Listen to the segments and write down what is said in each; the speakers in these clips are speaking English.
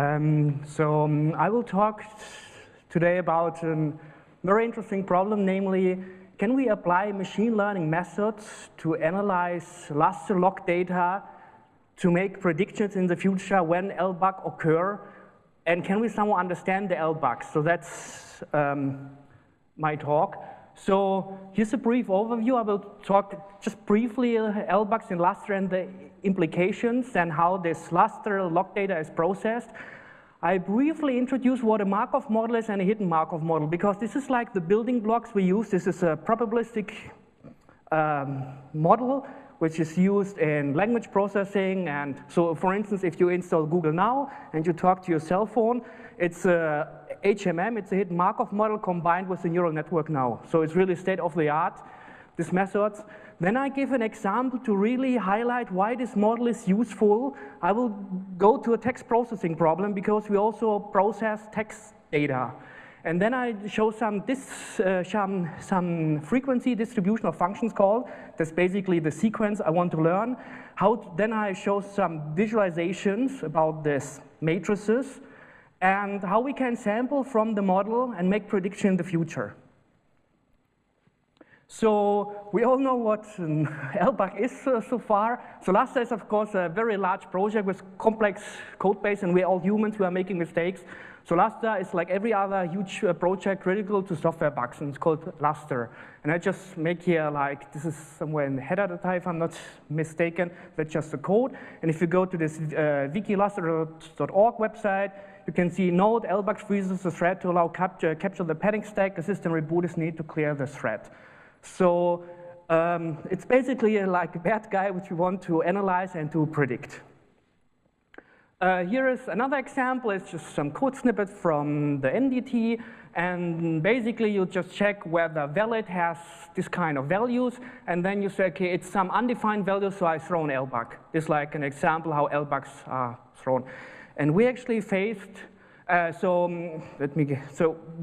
I will talk today about a very interesting problem, namely, can we apply machine learning methods to analyze Lustre log data to make predictions in the future when LBUG occur, and can we somehow understand the LBUG? So that's my talk. So here's a brief overview. I will talk just briefly LBUGs in Lustre and the implications and how this Lustre log data is processed. I briefly introduce what a Markov model is and a hidden Markov model, because this is like the building blocks we use. This is a probabilistic model which is used in language processing. And so, for instance, if you install Google Now and you talk to your cell phone, it's a HMM, it's a hidden Markov model combined with the neural network now. So it's really state of the art, these methods. Then I give an example to really highlight why this model is useful. I will go to a text processing problem because we also process text data. And then I show some frequency distribution of functions call. That's basically the sequence I want to learn. Then I show some visualizations about these matrices and how we can sample from the model and make prediction in the future. So we all know what an LBUG is so far. So Lustre is, of course, a very large project with complex code base, and we're all humans who are making mistakes. So Lustre is like every other huge project critical to software bugs, and it's called Lustre. And I just make here, like, this is somewhere in the header data, if I'm not mistaken. That's just the code. And if you go to this wikilustre.org website, you can see node LBUG freezes the thread to allow capture the padding stack. The system reboot is needed to clear the thread. So it's basically like a bad guy which we want to analyze and to predict. Here is another example. It's just some code snippet from the NDT. And basically, you just check whether valid has this kind of values. And then you say, OK, it's some undefined value, so I throw an LBUG. This is like an example how LBUGs are thrown. And we actually faced so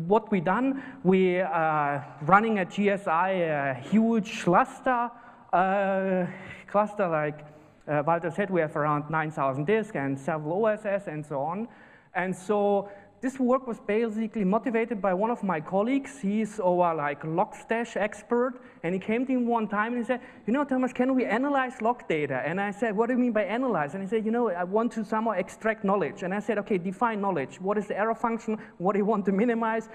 what we done, we running at GSI a huge Lustre cluster, like Walter said, we have around 9,000 disks and several OSS and so on. And so this work was basically motivated by one of my colleagues. He's our like log stash expert, and he came to me one time and he said, you know, Thomas, can we analyze log data? And I said, what do you mean by analyze? And he said, you know, I want to somehow extract knowledge. And I said, okay, define knowledge. What is the error function? What do you want to minimize?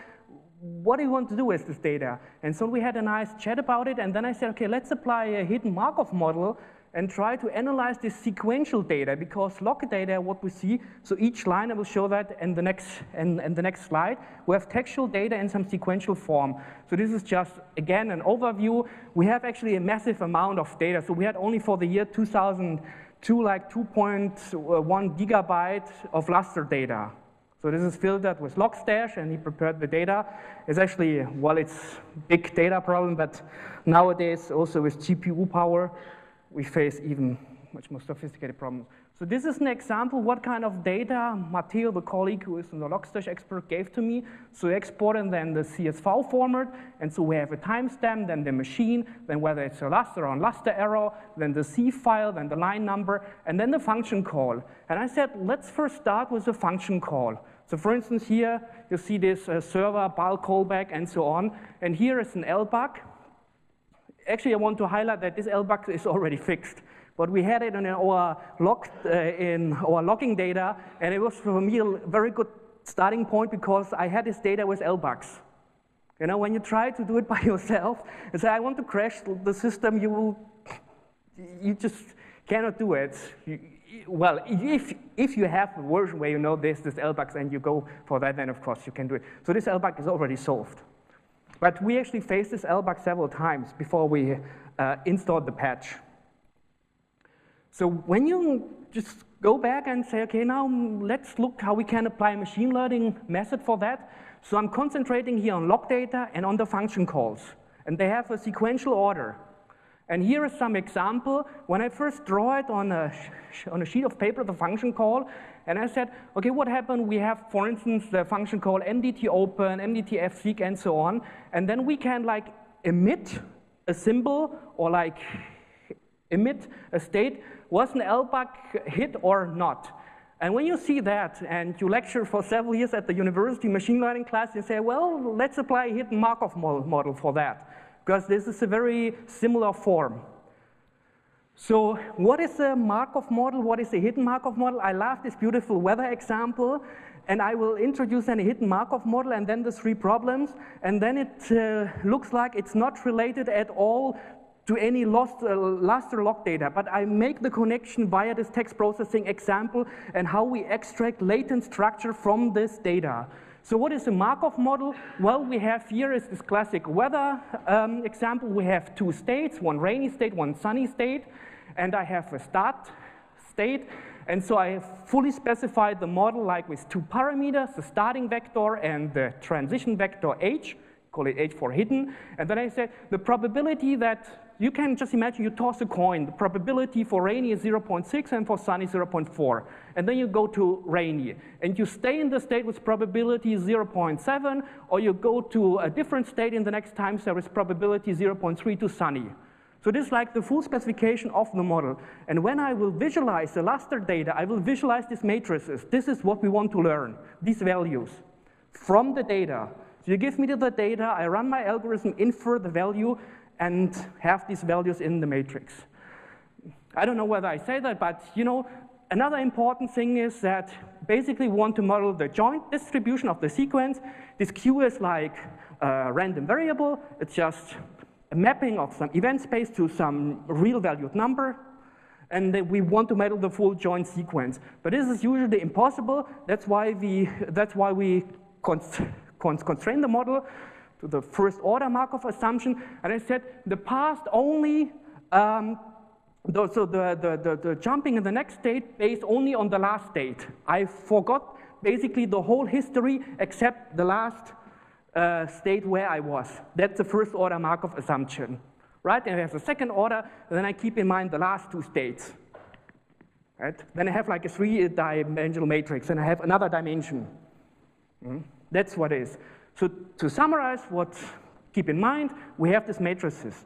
What do you want to do with this data? And so we had a nice chat about it, and then I said, okay, let's apply a hidden Markov model and try to analyze this sequential data, because log data, what we see, so each line, I will show that in the next slide, we have textual data in some sequential form. So this is just, again, an overview. We have actually a massive amount of data. So we had only for the year 2002, like 2.1 gigabyte of Lustre data. So this is filtered with Logstash, and he prepared the data. It's actually, well, it's a big data problem, but nowadays, also with GPU power, we face even much more sophisticated problems. So this is an example what kind of data Matteo, the colleague who is the Logstash expert, gave to me. So we exported then the CSV format, and so we have a timestamp, then the machine, then whether it's a Lustre or a Lustre error, then the C file, then the line number, and then the function call. And I said, let's first start with the function call. So for instance, here you see this server, bulk callback, and so on. And here is an LBUG. Actually, I want to highlight that this LBUG is already fixed. But we had it in our logging data, and it was for me a very good starting point because I had this data with LBUGs. You know, when you try to do it by yourself and say, I want to crash the system, you just cannot do it. Well, if you have a version where you know this LBUGs and you go for that, then of course you can do it. So this LBUG is already solved. But we actually faced this LBUG several times before we installed the patch. So when you just go back and say, okay, now let's look how we can apply a machine learning method for that. So I'm concentrating here on log data and on the function calls. And they have a sequential order. And here is some example. When I first draw it on a sheet of paper, the function call, and I said, okay, what happened? We have, for instance, the function call MDT open, MDT fseek, and so on. And then we can like emit a symbol or like emit a state. Was an LBUG hit or not? And when you see that, and you lecture for several years at the university machine learning class, you say, well, let's apply a hidden Markov model for that, because this is a very similar form. So what is a Markov model? What is a hidden Markov model? I love this beautiful weather example, and I will introduce a hidden Markov model and then the 3 problems, and then it looks like it's not related at all to any Lustre log data, but I make the connection via this text processing example and how we extract latent structure from this data. So what is a Markov model? Well, we have here is this classic weather example. We have 2 states, one rainy state, one sunny state, and I have a start state. And so I have fully specified the model like with 2 parameters, the starting vector and the transition vector h, call it h for hidden. And then I said the probability that you can just imagine you toss a coin. The probability for rainy is 0.6 and for sunny 0.4. And then you go to rainy. And you stay in the state with probability 0.7, or you go to a different state in the next time series probability 0.3 to sunny. So this is like the full specification of the model. And when I will visualize the Lustre data, I will visualize these matrices. This is what we want to learn, these values from the data. So you give me the data, I run my algorithm, infer the value, and have these values in the matrix. I don't know whether I say that, but you know, another important thing is that basically we want to model the joint distribution of the sequence. This Q is like a random variable. It's just a mapping of some event space to some real valued number. And then we want to model the full joint sequence. But this is usually impossible. That's why we constrain the model to the first order Markov assumption, and I said the past only, the jumping in the next state based only on the last state. I forgot basically the whole history except the last state where I was. That's the first order Markov assumption, right? And there's a second order, and then I keep in mind the last 2 states, right? Then I have like a 3-dimensional matrix, and I have another dimension. That's what it is. So to summarize keep in mind, we have these matrices.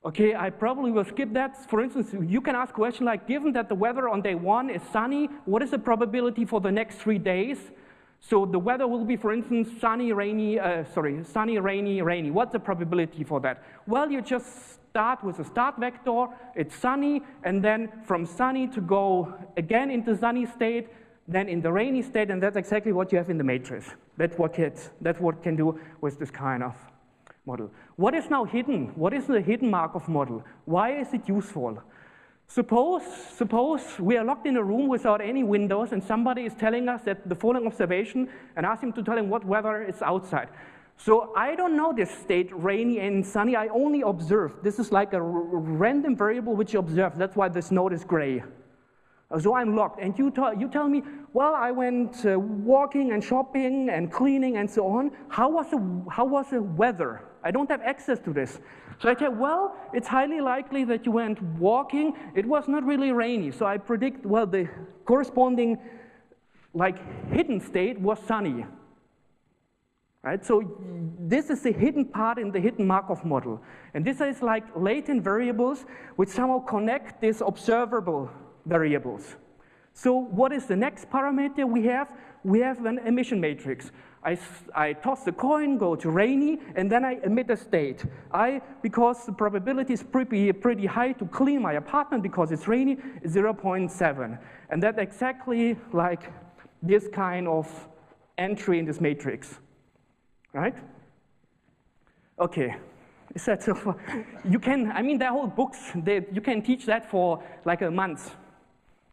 Okay, I probably will skip that. For instance, you can ask a question like, given that the weather on day 1 is sunny, what is the probability for the next 3 days? So the weather will be, for instance, sunny, rainy, rainy. What's the probability for that? Well, you just start with a start vector, it's sunny, and then from sunny to go again into sunny state, then in the rainy state, and that's exactly what you have in the matrix. That's what can do with this kind of model. What is now hidden? What is the hidden Markov model? Why is it useful? Suppose we are locked in a room without any windows, and somebody is telling us that the following observation, and ask him to tell him what weather is outside. So I don't know this state, rainy and sunny. I only observe. This is like a random variable which you observe. That's why this node is gray. So I'm locked, and you tell me, well, I went walking and shopping and cleaning and so on. How was the weather? I don't have access to this. So I tell, well, it's highly likely that you went walking. It was not really rainy. So I predict, well, the corresponding like hidden state was sunny. Right? So this is the hidden part in the hidden Markov model. And this is like latent variables which somehow connect these observable variables. So what is the next parameter we have? We have an emission matrix. I toss the coin, go to rainy, and then I emit a state. Because the probability is pretty high to clean my apartment because it's rainy, 0.7. And that's exactly like this kind of entry in this matrix, right? Okay. Is that so far? You can, I mean, there are whole books. You can teach that for like a month.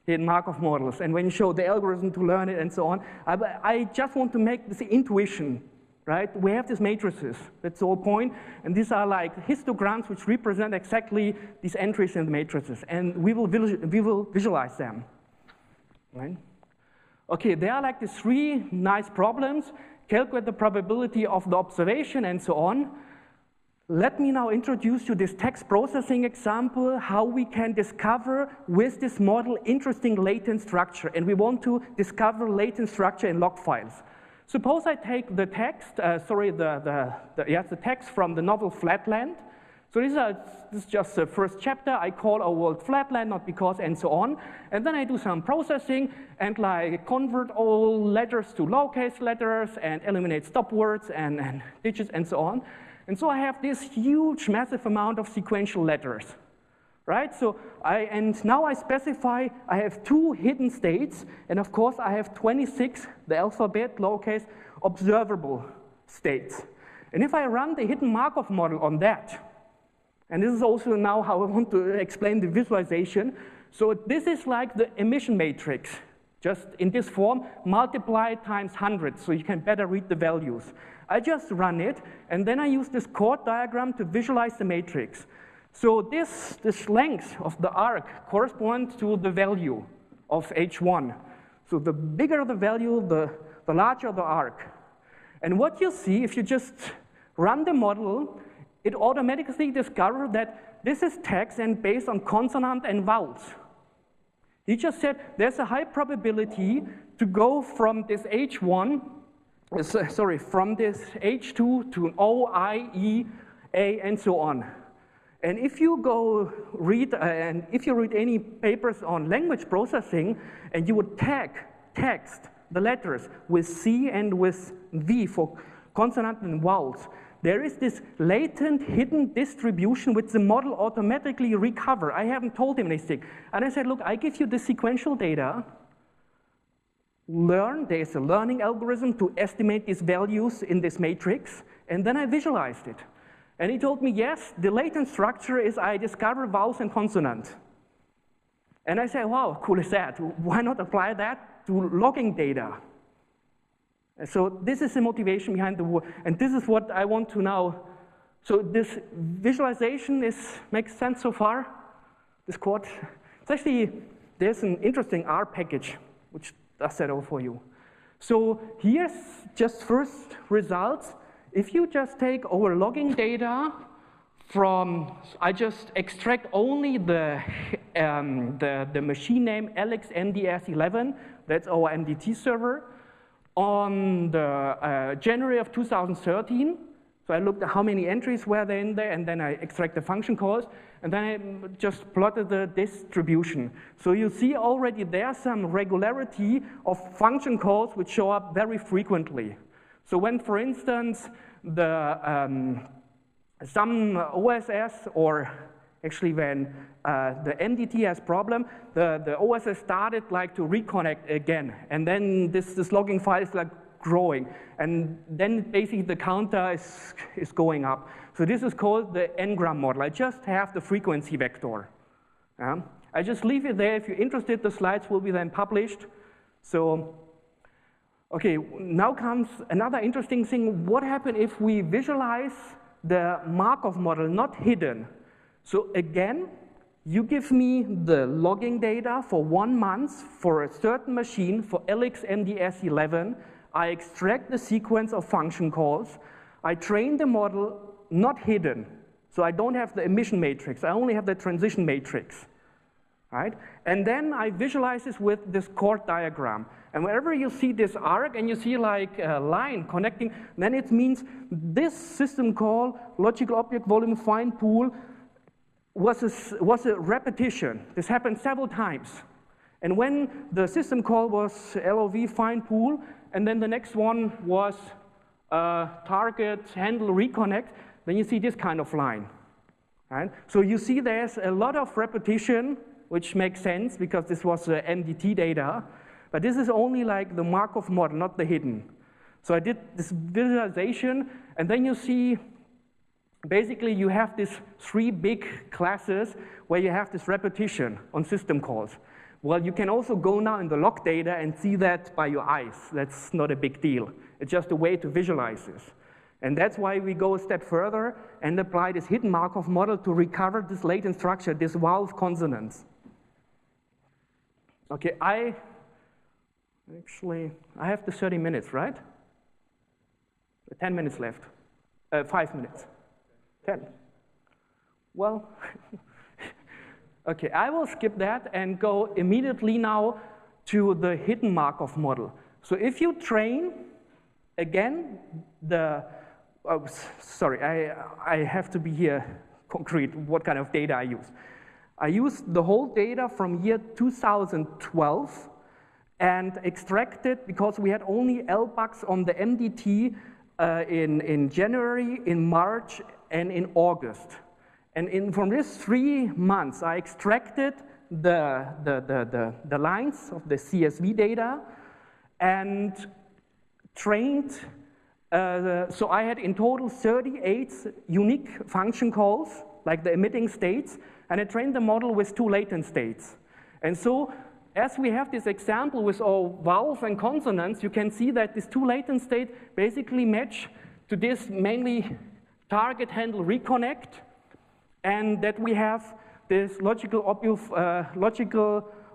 In Markov models, and when you show the algorithm to learn it and so on. I just want to make this intuition, right? We have these matrices, that's the whole point, and these are like histograms which represent exactly these entries in the matrices, and we will visualize them, right? Okay, there are like these 3 nice problems, calculate the probability of the observation and so on. Let me now introduce you this text processing example, how we can discover with this model interesting latent structure. And we want to discover latent structure in log files. Suppose I take the text, the text from the Novel Flatland. So this is just the first chapter. I call our world flatland, not because, and so on. And then I do some processing and like convert all letters to lowercase letters and eliminate stop words and digits and so on. And so I have this huge, massive amount of sequential letters, right? So and now I specify I have 2 hidden states, and of course I have 26, the alphabet, lowercase, observable states. And if I run the hidden Markov model on that, and this is also now how I want to explain the visualization. So this is like the emission matrix, just in this form, multiplied times 100, so you can better read the values. I just run it, and then I use this chord diagram to visualize the matrix. So this length of the arc corresponds to the value of H1. So the bigger the value, the larger the arc. And what you see, if you just run the model, it automatically discovers that this is text and based on consonant and vowels. He just said there's a high probability to go from this H1, from this H2 to an O, I, E, A, and so on. And if you go read, and if you read any papers on language processing, and you would tag text the letters with C and with V for consonant and vowels, there is this latent hidden distribution which the model automatically recovers. I haven't told him anything. And I said, look, I give you the sequential data. There's a learning algorithm to estimate these values in this matrix. And then I visualized it. And he told me, yes, the latent structure is I discover vowels and consonant. And I said, wow, cool is that? Why not apply that to logging data? So this is the motivation behind the work, and this is what I want to now. So this visualization makes sense so far, this code. It's actually, there's an interesting R package, which does that all for you. So here's just first results. If you just take our logging data from, I just extract only the machine name LXMDS11, that's our MDT server, on the January of 2013. So I looked at how many entries were there in there, and then I extract the function calls, and then I just plotted the distribution. So you see already there's some regularity of function calls which show up very frequently. So when, for instance, some OSS, or actually when the MDT has problem, the OSS started like to reconnect again, and then this logging file is like growing, and then basically the counter is going up. So this is called the n-gram model. I just have the frequency vector. I just leave it there. If you're interested, the slides will be then published. So, okay, now comes another interesting thing. What happens if we visualize the Markov model not hidden? So again, you give me the logging data for 1 month for a certain machine for LXMDS11. I extract the sequence of function calls. I train the model not hidden. So I don't have the emission matrix. I only have the transition matrix. Right? And then I visualize this with this chord diagram. And wherever you see this arc and you see like a line connecting, then it means this system call, logical object volume find pool, was a repetition. This happened several times. And when the system call was LOV find pool, and then the next one was target handle reconnect, then you see this kind of line. Right? So you see there's a lot of repetition, which makes sense because this was MDT data. But this is only like the Markov model, not the hidden. So I did this visualization, and then you see basically you have these 3 big classes where you have this repetition on system calls. Well, you can also go now in the log data and see that by your eyes. That's not a big deal. It's just a way to visualize this. And that's why we go a step further and apply this hidden Markov model to recover this latent structure, this vowel consonants. Okay, I have the 30 minutes, right? 10 minutes left. 5 minutes. 10. Well, okay, I will skip that and go immediately now to the hidden Markov model. So if you train, again, I have to be here concrete what kind of data I use. I used the whole data from year 2012 and extracted, because we had only LBUGs on the MDT in January, in March, and in August. And from these 3 months, I extracted the lines of the CSV data and trained, so I had in total 38 unique function calls, like the emitting states, and I trained the model with 2 latent states. And so, as we have this example with all vowels and consonants, you can see that these 2 latent states basically match to this mainly target handle reconnect, and that we have this logical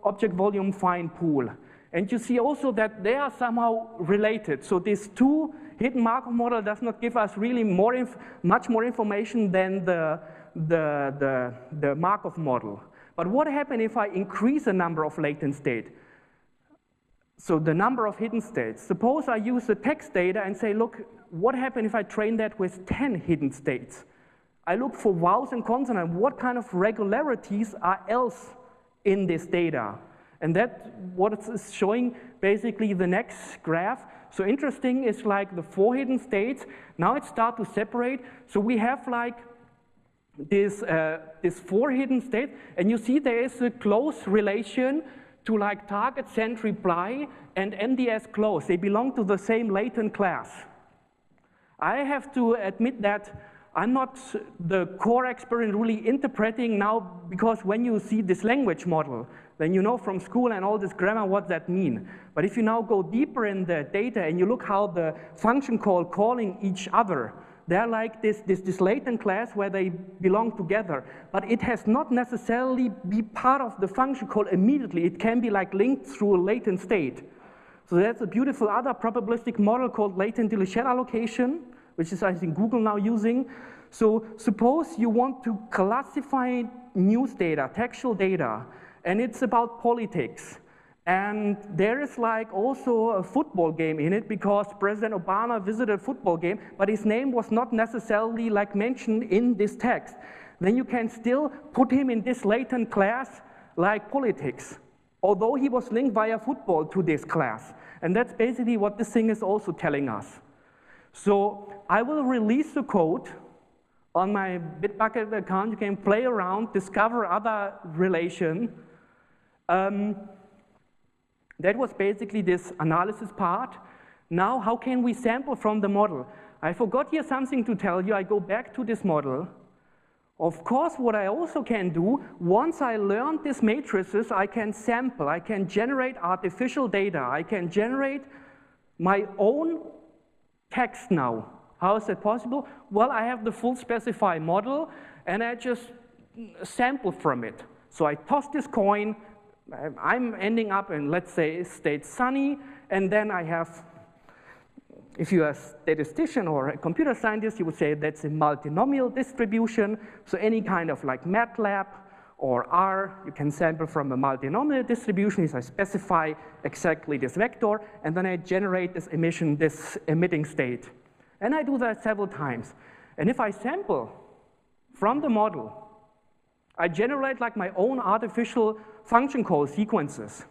object volume find pool. And you see also that they are somehow related. So these 2 hidden Markov model does not give us really much more information than the Markov model. But what happens if I increase the number of latent states? So the number of hidden states. Suppose I use the text data and say, look, what happens if I train that with 10 hidden states? I look for vowels and consonants. What kind of regularities are else in this data? And that's what it's showing basically the next graph. So interesting is like the 4 hidden states. Now it starts to separate. So we have like this 4 hidden states, and you see there is a close relation to like target send reply and MDS close. They belong to the same latent class. I have to admit that I'm not the core expert in really interpreting now, because when you see this language model, then you know from school and all this grammar what that means. But if you now go deeper in the data and you look how the function call calling each other, they're like this latent class where they belong together. But it has not necessarily be part of the function call immediately. It can be like linked through a latent state. So that's a beautiful other probabilistic model called latent delay allocation, which is I think Google now using. So suppose you want to classify news data, textual data, and it's about politics. And there is like also a football game in it, because President Obama visited a football game, but his name was not necessarily like mentioned in this text. Then you can still put him in this latent class like politics, although he was linked via football to this class. And that's basically what this thing is also telling us. So I will release the code on my Bitbucket account. You can play around, discover other relation. That was basically this analysis part. Now, how can we sample from the model? I forgot here something to tell you. I go back to this model. Of course, what I also can do, once I learned these matrices, I can sample. I can generate artificial data. I can generate my own text now. How is that possible? Well, I have the full specify model, and I just sample from it. So I toss this coin. I'm ending up in, let's say, state sunny, and then I have, if you're a statistician or a computer scientist, you would say that's a multinomial distribution. So any kind of like MATLAB or R, you can sample from a multinomial distribution. Is I specify exactly this vector, and then I generate this emitting state. And I do that several times. And if I sample from the model, I generate like my own artificial function call sequences,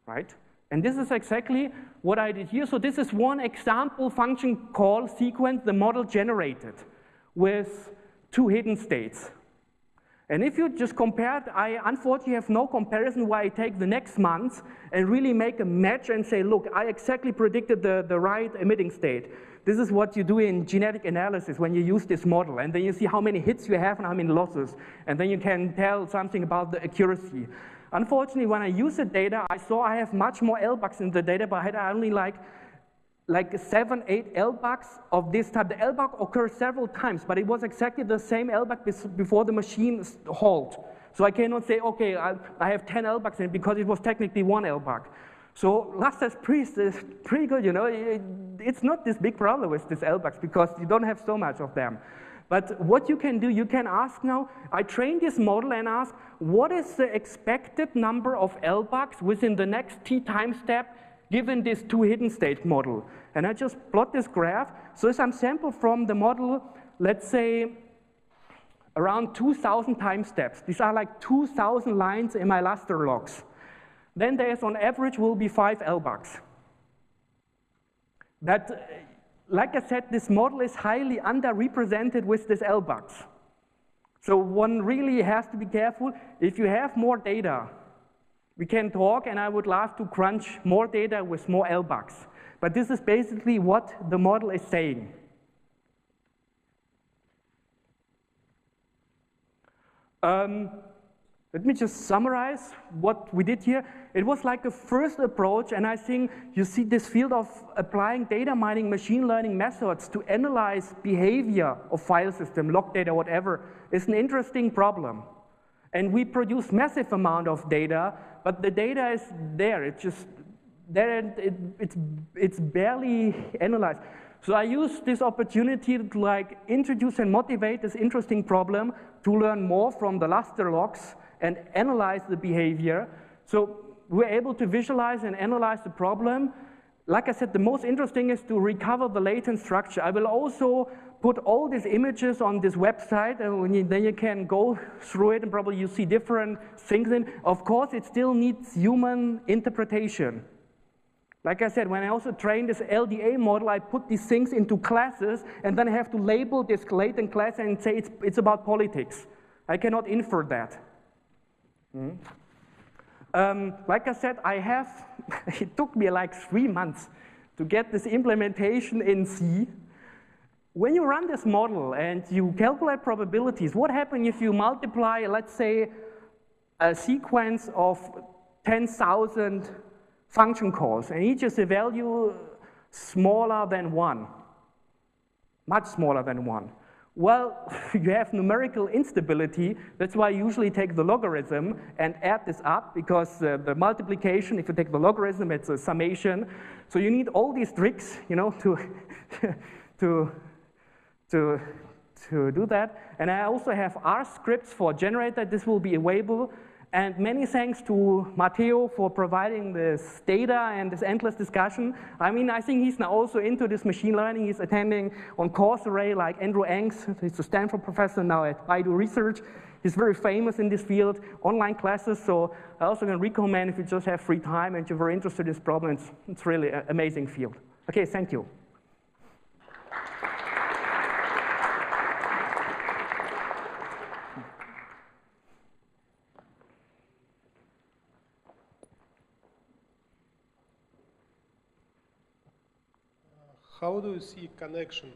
right? And this is exactly what I did here. So this is one example function call sequence the model generated with 2 hidden states. And if you just compare it, I unfortunately have no comparison where I take the next month and really make a match and say, look, I exactly predicted the right emitting state. This is what you do in genetic analysis when you use this model. And then you see how many hits you have and how many losses. And then you can tell something about the accuracy. Unfortunately, when I use the data, I saw I have much more LBUGs in the data, but I had only like 7, 8 LBUGs of this type. The LBUG occurs several times, but it was exactly the same LBUG before the machine halt. So I cannot say, okay, I have 10 LBUGs in it, because it was technically 1 LBUG. So Lustre is pretty good, you know. It's not this big problem with these LBUGs, because you don't have so much of them. But what you can do, you can ask now, I train this model and ask, what is the expected number of LBUGs within the next t time step given this 2 hidden state model? And I just plot this graph. So as I'm sample from the model, let's say around 2,000 time steps. These are like 2,000 lines in my Lustre logs. Then there's on average will be 5 LBUGs. But like I said, this model is highly underrepresented with these LBUGs. So one really has to be careful. If you have more data, we can talk, and I would love to crunch more data with more LBUGs. But this is basically what the model is saying. Let me just summarize what we did here. It was like a first approach, and I think you see this field of applying data mining, machine learning methods to analyze behavior of file system, log data, whatever, is an interesting problem. And we produce massive amount of data, but the data is there. It's just there, and it's barely analyzed. So I use this opportunity to like introduce and motivate this interesting problem to learn more from the Lustre logs and analyze the behavior. So we're able to visualize and analyze the problem. Like I said, the most interesting is to recover the latent structure. I will also put all these images on this website, and then you can go through it, and probably you see different things in. Of course, it still needs human interpretation. Like I said, when I also train this LDA model, I put these things into classes, and then I have to label this latent class and say it's about politics. I cannot infer that. Like I said, it took me like 3 months to get this implementation in C. When you run this model and you calculate probabilities, what happens if you multiply, let's say, a sequence of 10,000 function calls, and each is a value smaller than 1, much smaller than 1? Well, you have numerical instability. That's why I usually take the logarithm and add this up, because the multiplication, if you take the logarithm, it's a summation. So you need all these tricks, you know, to do that. And I also have R scripts for generate that. This will be available. And many thanks to Matteo for providing this data and this endless discussion. I mean, I think he's now also into this machine learning. He's attending on Coursera like Andrew Eng's. He's a Stanford professor now at Baidu Research. He's very famous in this field, online classes. So I also can recommend if you just have free time and you're very interested in this problem, it's really an amazing field. Okay, thank you. How do you see connection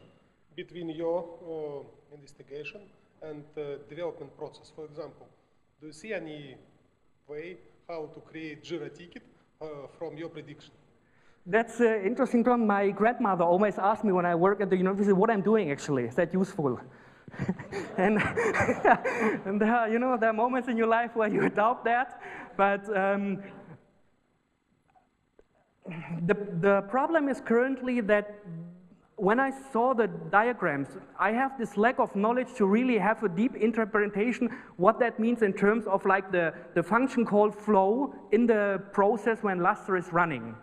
between your investigation and development process? For example, do you see any way how to create Jira ticket from your prediction? That's an interesting problem. My grandmother always asked me when I work at the university what I'm doing actually. Is that useful? and you know, there are moments in your life where you adopt that, but the problem is currently that when I saw the diagrams, I have this lack of knowledge to really have a deep interpretation what that means in terms of like the function call flow in the process when Lustre is running.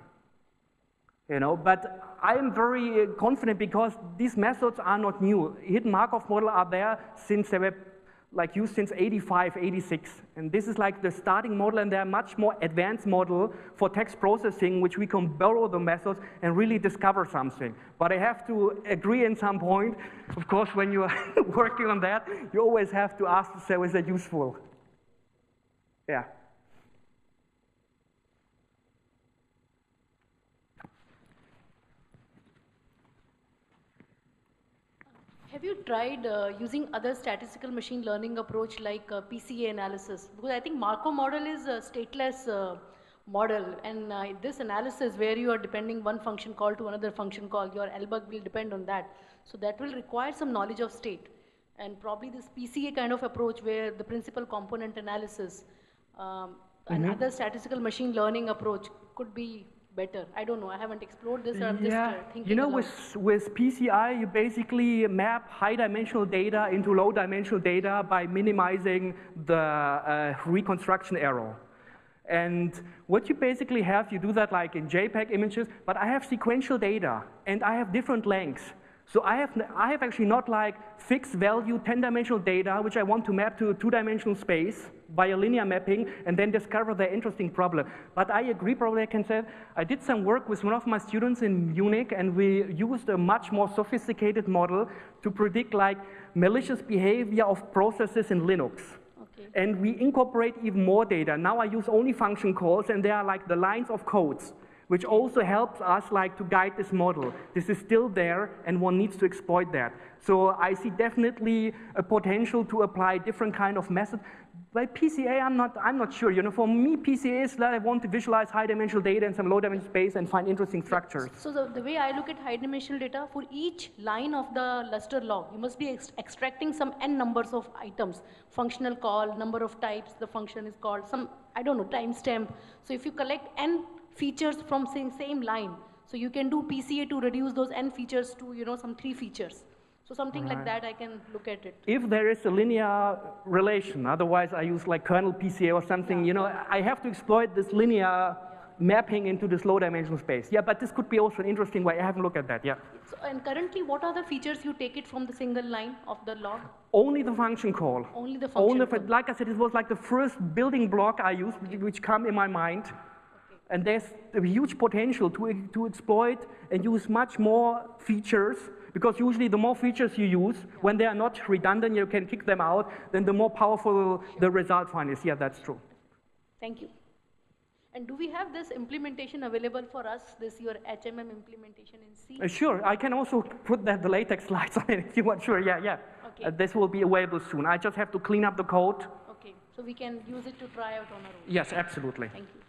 You know, but I am very confident because these methods are not new. Hidden Markov model are there since they were like used since 85, 86. And this is like the starting model, and they're much more advanced model for text processing, which we can borrow the methods and really discover something. But I have to agree in some point, of course, when you are working on that, you always have to ask yourself, is that useful? Yeah. Have you tried using other statistical machine learning approach like PCA analysis? Because I think Markov model is a stateless model, and this analysis where you are depending one function call to another function call, your LBUG will depend on that. So that will require some knowledge of state. And probably this PCA kind of approach where the principal component analysis and other statistical machine learning approach could be better. I don't know. I haven't explored this. I'm just thinking. You know, with PCI, you basically map high-dimensional data into low-dimensional data by minimizing the reconstruction error. And what you basically have, you do that like in JPEG images, but I have sequential data, and I have different lengths. So I have actually not like fixed value 10-dimensional data, which I want to map to a 2-dimensional space via linear mapping and then discover the interesting problem. But I agree, probably I can say, I did some work with one of my students in Munich, and we used a much more sophisticated model to predict like malicious behavior of processes in Linux. Okay. And we incorporate even more data. Now I use only function calls, and they are like the lines of codes, which also helps us like to guide this model. This is still there, and one needs to exploit that. So I see definitely a potential to apply different kind of methods. By PCA, I'm not sure. You know, for me, PCA is that I want to visualize high-dimensional data in some low-dimensional space and find interesting structures. So the way I look at high-dimensional data, for each line of the Lustre log, you must be extracting some n numbers of items. Functional call, number of types the function is called, some, I don't know, timestamp. So if you collect n features from same line, so you can do PCA to reduce those n features to, you know, some 3 features. So something like that, I can look at it. If there is a linear relation, otherwise I use like kernel PCA or something, you know, I have to exploit this linear mapping into this low-dimensional space. Yeah, but this could be also an interesting way. I haven't looked at that, yeah. So, and currently, what are the features you take it from the single line of the log? Only the function call. Only the function call. Like I said, it was like the first building block I used, which come in my mind. And there's a huge potential to exploit and use much more features, because usually the more features you use, when they are not redundant, you can kick them out, then the more powerful the result finally is. Yeah, that's true. Thank you. And do we have this implementation available for us, this your HMM implementation in C? Sure, I can also put the latex slides on it if you want. Sure, yeah. Okay. This will be available soon. I just have to clean up the code. Okay, so we can use it to try out on our own. Yes, absolutely. Thank you.